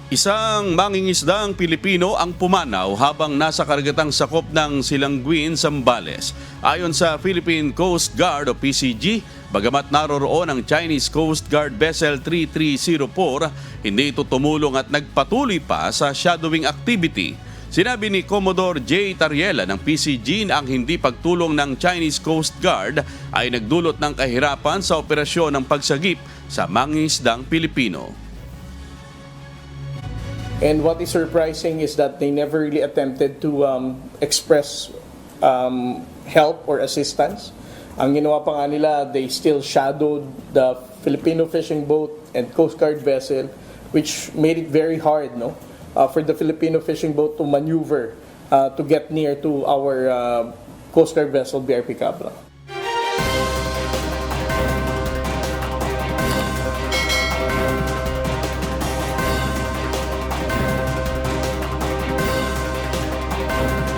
Isang mangingisdang Pilipino ang pumanaw habang nasa karagatang sakop ng Silangguin, Zambales. Ayon sa Philippine Coast Guard o PCG, bagamat naroroon ang Chinese Coast Guard Vessel 3304, hindi ito tumulong at nagpatuloy pa sa shadowing activity. Sinabi ni Commodore J. Tariela ng PCG na ang hindi pagtulong ng Chinese Coast Guard ay nagdulot ng kahirapan sa operasyon ng pagsagip sa mangingisdang Pilipino. And what is surprising is that they never really attempted to express help or assistance. Ang ginawa pa nga nila, they still shadowed the Filipino fishing boat and Coast Guard vessel, which made it very hard, for the Filipino fishing boat to maneuver to get near to our Coast Guard vessel, BRP Cabra.